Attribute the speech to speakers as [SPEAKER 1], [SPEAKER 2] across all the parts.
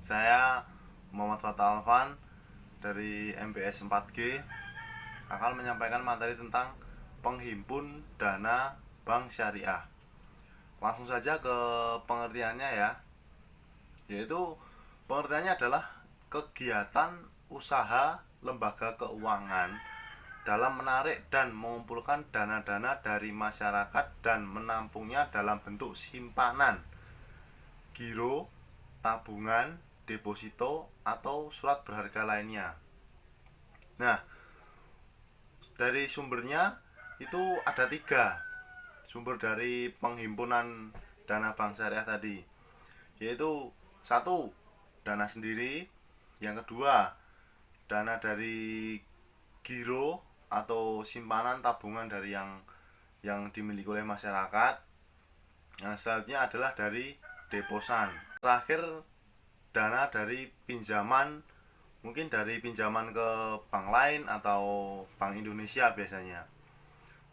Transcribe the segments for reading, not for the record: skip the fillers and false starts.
[SPEAKER 1] Saya Muhammad Fatal Alvan dari MBS 4G akan menyampaikan materi tentang penghimpun dana bank syariah. Langsung saja ke pengertiannya ya. Yaitu pengertiannya adalah kegiatan usaha lembaga keuangan dalam menarik dan mengumpulkan dana-dana dari masyarakat dan menampungnya dalam bentuk simpanan, giro, tabungan, deposito, atau surat berharga lainnya. Nah, dari sumbernya itu ada 3 sumber dari penghimpunan dana bank syariah tadi, yaitu 1, dana sendiri, yang kedua, dana dari giro atau simpanan tabungan dari yang dimiliki oleh masyarakat. Nah, selanjutnya adalah dari deposan. Terakhir, dana dari pinjaman, mungkin dari pinjaman ke bank lain atau Bank Indonesia biasanya.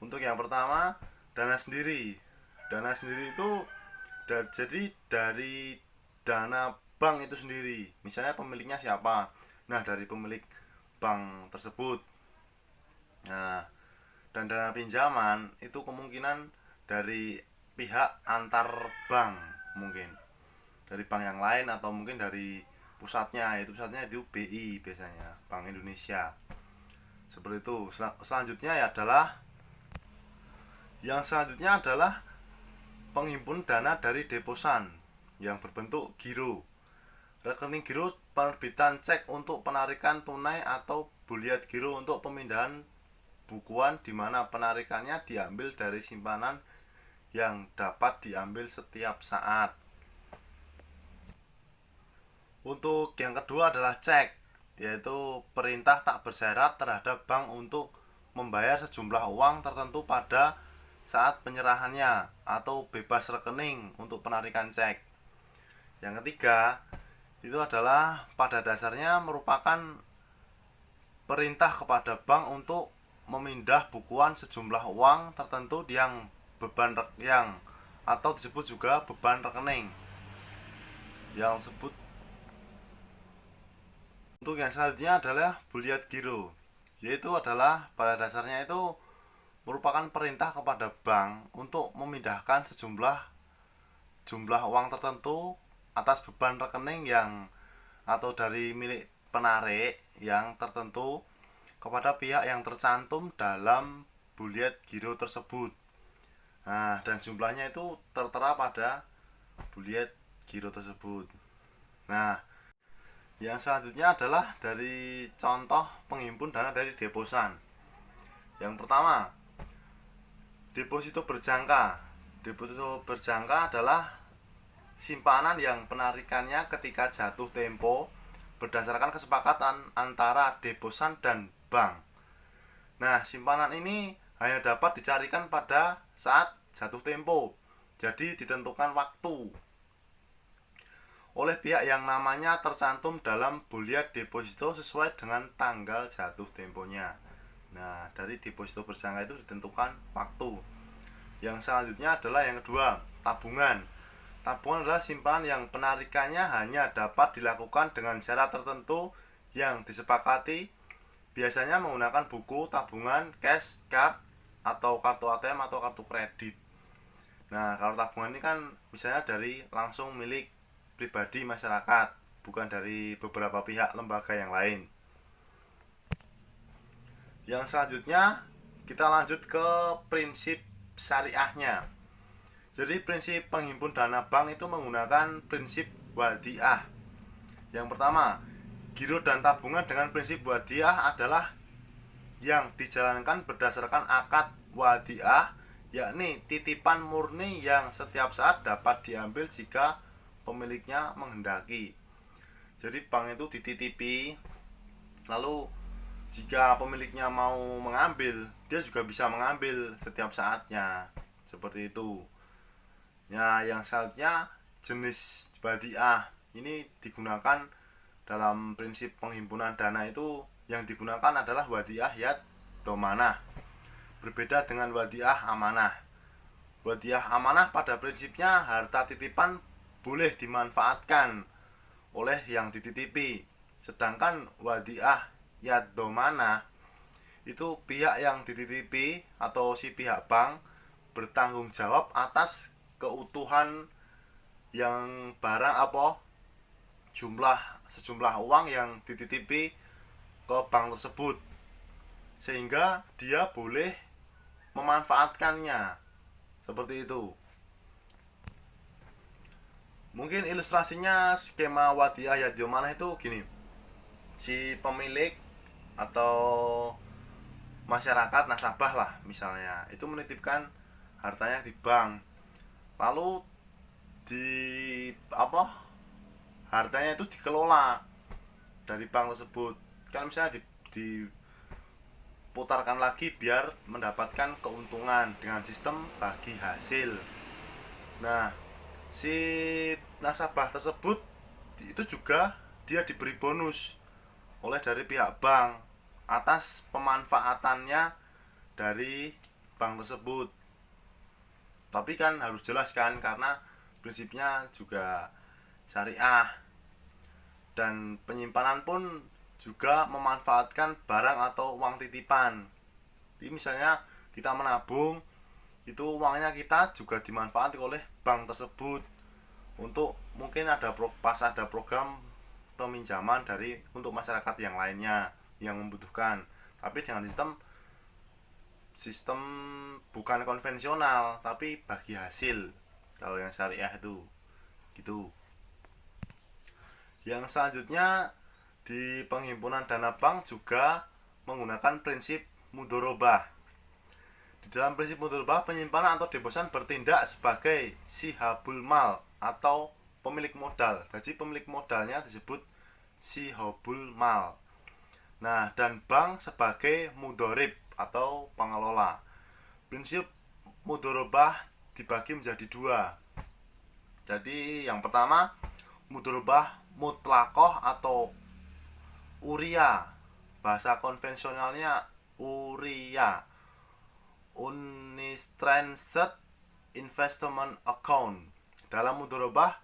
[SPEAKER 1] Untuk yang pertama, dana sendiri. Dana sendiri itu jadi dari dana bank itu sendiri. Misalnya pemiliknya siapa? Nah, dari pemilik bank tersebut. Nah, dan dana pinjaman itu kemungkinan dari pihak antar bank, mungkin dari bank yang lain atau mungkin dari pusatnya, itu BI biasanya, Bank Indonesia. Seperti itu. Selanjutnya adalah penghimpun dana dari deposan yang berbentuk giro. Rekening giro penerbitan cek untuk penarikan tunai atau buliat giro untuk pemindahan bukuan di mana penarikannya diambil dari simpanan yang dapat diambil setiap saat. Untuk yang kedua adalah cek, yaitu perintah tak bersyarat terhadap bank untuk membayar sejumlah uang tertentu pada saat penyerahannya atau bebas rekening untuk penarikan cek. Yang ketiga, itu adalah pada dasarnya merupakan perintah kepada bank untuk memindah bukuan sejumlah uang tertentu yang atau disebut juga beban rekening. Yang disebut Untuk yang selanjutnya adalah buliat giro, yaitu adalah pada dasarnya itu merupakan perintah kepada bank untuk memindahkan jumlah uang tertentu atas beban rekening atau dari milik penarik yang tertentu kepada pihak yang tercantum dalam buliat giro tersebut. Nah, dan jumlahnya itu tertera pada buliat giro tersebut. Nah, yang selanjutnya adalah dari contoh penghimpun dana dari deposan. Yang pertama, deposito berjangka. Deposito berjangka adalah simpanan yang penarikannya ketika jatuh tempo berdasarkan kesepakatan antara deposan dan bank. Nah, simpanan ini hanya dapat dicarikan pada saat jatuh tempo. Jadi ditentukan waktu oleh pihak yang namanya tercantum dalam buliat deposito sesuai dengan tanggal jatuh temponya. Nah, dari deposito berjangka itu ditentukan waktu. Yang selanjutnya adalah yang kedua, tabungan. Tabungan adalah simpanan yang penarikannya hanya dapat dilakukan dengan syarat tertentu yang disepakati, biasanya menggunakan buku tabungan, cash, card, atau kartu ATM atau kartu kredit. Nah, kalau tabungan ini kan misalnya dari langsung milik pribadi masyarakat, bukan dari beberapa pihak lembaga yang lain. Yang selanjutnya kita lanjut ke prinsip syariahnya. Jadi prinsip penghimpun dana bank itu menggunakan prinsip wadiah. Yang pertama, giro dan tabungan dengan prinsip wadiah adalah yang dijalankan berdasarkan akad wadiah, yakni titipan murni yang setiap saat dapat diambil jika pemiliknya menghendaki. Jadi bank itu dititipi, lalu jika pemiliknya mau mengambil, dia juga bisa mengambil setiap saatnya. Seperti itu. Ya, yang selanjutnya jenis wadiah. Ini digunakan dalam prinsip penghimpunan dana itu, yang digunakan adalah wadiah yad domanah. Berbeda dengan wadiah amanah. Wadiah amanah pada prinsipnya harta titipan boleh dimanfaatkan oleh yang dititipi. Sedangkan wadiah yadomana itu pihak yang dititipi atau si pihak bank bertanggung jawab atas keutuhan yang barang apa sejumlah uang yang dititipi ke bank tersebut, sehingga dia boleh memanfaatkannya seperti itu. Mungkin ilustrasinya skema wadiah yadomana itu gini. Si pemilik atau masyarakat nasabah lah misalnya itu menitipkan hartanya di bank, lalu di hartanya itu dikelola dari bank tersebut, kan misalnya diputarkan lagi biar mendapatkan keuntungan dengan sistem bagi hasil. Nah, si nasabah tersebut itu juga dia diberi bonus oleh dari pihak bank atas pemanfaatannya dari bank tersebut. Tapi kan harus jelas kan, karena prinsipnya juga syariah, dan penyimpanan pun juga memanfaatkan barang atau uang titipan. Jadi misalnya kita menabung, itu uangnya kita juga dimanfaatkan oleh bank tersebut untuk mungkin pas ada program peminjaman untuk masyarakat yang lainnya yang membutuhkan, tapi dengan sistem bukan konvensional tapi bagi hasil. Kalau yang syariah itu gitu. Yang selanjutnya, di penghimpunan dana bank juga menggunakan prinsip mudorobah. Di dalam prinsip mudorobah, penyimpanan atau deposan bertindak sebagai sihabul mal atau pemilik modal. Jadi pemilik modalnya disebut sihabul mal. Nah, dan bank sebagai mudorib atau pengelola. Prinsip mudorobah dibagi menjadi dua. Jadi yang pertama, mudorobah mutlakoh atau uria. Bahasa konvensionalnya uria, unrestricted investment account. Dalam mudorobah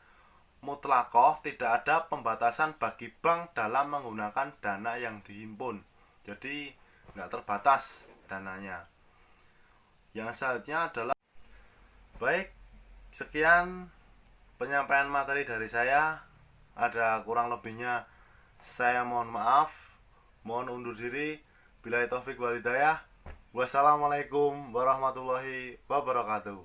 [SPEAKER 1] mutlakoh tidak ada pembatasan bagi bank dalam menggunakan dana yang dihimpun. Jadi nggak terbatas dananya. Yang selanjutnya adalah baik, sekian penyampaian materi dari saya. Ada kurang lebihnya saya mohon maaf, mohon undur diri. Billahi taufik wal hidayah. Wassalamualaikum warahmatullahi wabarakatuh.